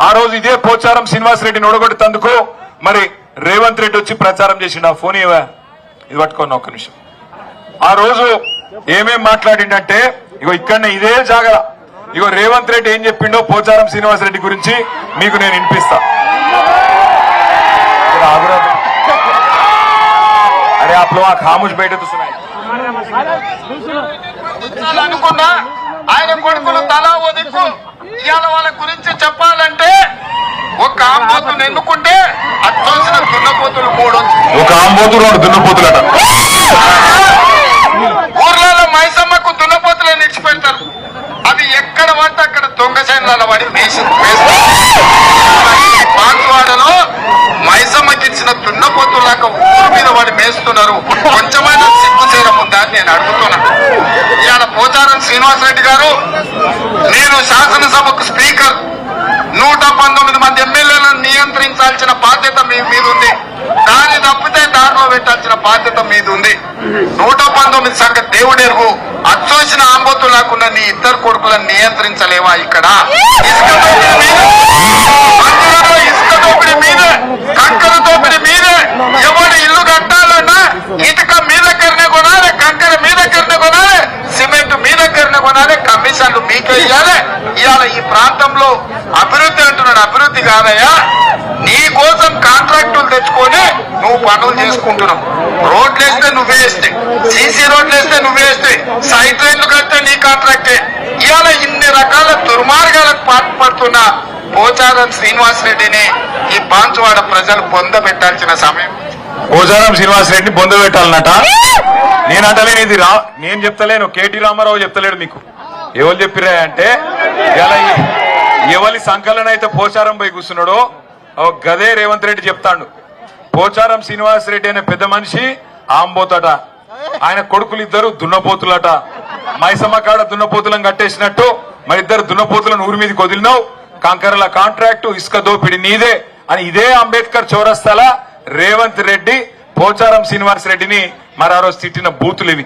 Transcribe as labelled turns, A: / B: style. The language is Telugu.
A: ఆ రోజు ఇదే పోచారం శ్రీనివాస్ రెడ్డిని ఓడగొట్టేందుకు మరి రేవంత్ రెడ్డి వచ్చి ప్రచారం చేసిండు. ఆ ఫోన్ ఇవ్వ, ఇది పట్టుకున్నా ఒక్క నిమిషం. ఆ రోజు ఏమేం మాట్లాడిండంటే ఇగో ఇక్కడనే ఇదే జాగర ఇగో రేవంత్ రెడ్డి ఏం చెప్పిండో పోచారం శ్రీనివాస్ రెడ్డి గురించి మీకు నేను వినిపిస్తా. अरे आप लोग खामोश बैठे तो सुनाए.
B: అనుకున్నా ఆయన కొడుకులు తలా ఓ దిక్కు ఇవాళ వాళ్ళ గురించి చెప్పాలంటే ఒక ఆంబోతులు ఎన్నుకుంటే అచ్చోసిన దున్నపోతులు మూడు,
A: ఒక ఆంబోతులు రెండు దున్నపోతులట.
B: ఊర్లలో మైసమ్మకు దున్నపోతులను నిడిచిపెడతారు. అవి ఎక్కడ పడితే అక్కడ దొంగ సైన్యాల వాడి బాన్సువాడలో మైసమ్మకి ఇచ్చిన దున్నపోతులాక ఊరు మీద వాడి మేస్తున్నారు. కొంచెమైనా సిగ్గుచేరం ఉందా అని నేను అడుగుతున్నా. ఇవాళ పోచారం శ్రీనివాసరెడ్డి గారు, నేను శాసనసభకు స్పీకర్, 119 మంది ఎమ్మెల్యేలను నియంత్రించాల్సిన బాధ్యత మీ మీద ఉంది. దాన్ని తప్పితే దారిలో పెట్టాల్సిన బాధ్యత మీద ఉంది. 119 సంగతి దేవుడెరుగు. అచ్చోసిన ఆంబోతులాకున్న నీ ఇద్దరు కొడుకులను నియంత్రించలేవా? ఇక్కడ ఇసుక దోపిడీ మీదే, కంకర దోపిడీ మీదే. ఎవడు ఇల్లు కట్టాలన్నా ఇటుక మీ దగ్గరనే కొనాలి, కంకర మీ దగ్గరనే కొనాలి, సిమెంట్ మీ దగ్గరనే కొనాలి, కమిషన్లు మీకే ఇవ్వాలి. ఇవాళ ఈ ప్రాంతంలో అభివృద్ధి అంటున్నాడు. అభివృద్ధి కాదయ్యా, నీ కోసం కాంట్రాక్టులు తెచ్చుకొని నువ్వు పనులు చేసుకుంటున్నావు. రోడ్లు వేస్తే నువ్వే వేస్తే, సీసీ రోడ్లు వేస్తే నువ్వే వేస్తే, సైడ్ రైన్లు కడితే నీ కాంట్రాక్టే. ఇవాళ ఇన్ని రకాల దుర్మార్గాలకు పాల్పడుతున్న పోచారం శ్రీనివాస్ రెడ్డిని ఈ బాన్సువాడ ప్రజలు పొందబెట్టాల్సిన సమయం.
A: పోచారం శ్రీనివాస్ రెడ్డిని పొందబెట్టాలన్నట. నేనంటలేను ఇది నేను చెప్తలేను, కేటీ రామారావు చెప్తలేడు. మీకు ఎవరు చెప్పిరా అంటే ఇలా ఎవరి సంకలన అయితే పోచారం పోయి కూర్చున్నాడో గదే రేవంత్ రెడ్డి చెప్తాడు. పోచారం శ్రీనివాస్ రెడ్డి అనే పెద్ద మనిషి ఆంబోతట, ఆయన కొడుకులు ఇద్దరు దున్నపోతులట. మైసమ్మ కాడ దున్నపోతులను కట్టేసినట్టు మరి ఇద్దరు దున్నపోతులను ఊరి మీదకి వదిలినావు. కంకరల కాంట్రాక్టు, ఇసుక దోపిడి నీదే అని ఇదే అంబేద్కర్ చౌరస్తాల రేవంత్ రెడ్డి పోచారం శ్రీనివాస్ రెడ్డిని మరి ఆ రోజు తిట్టిన బూతులు ఇవి.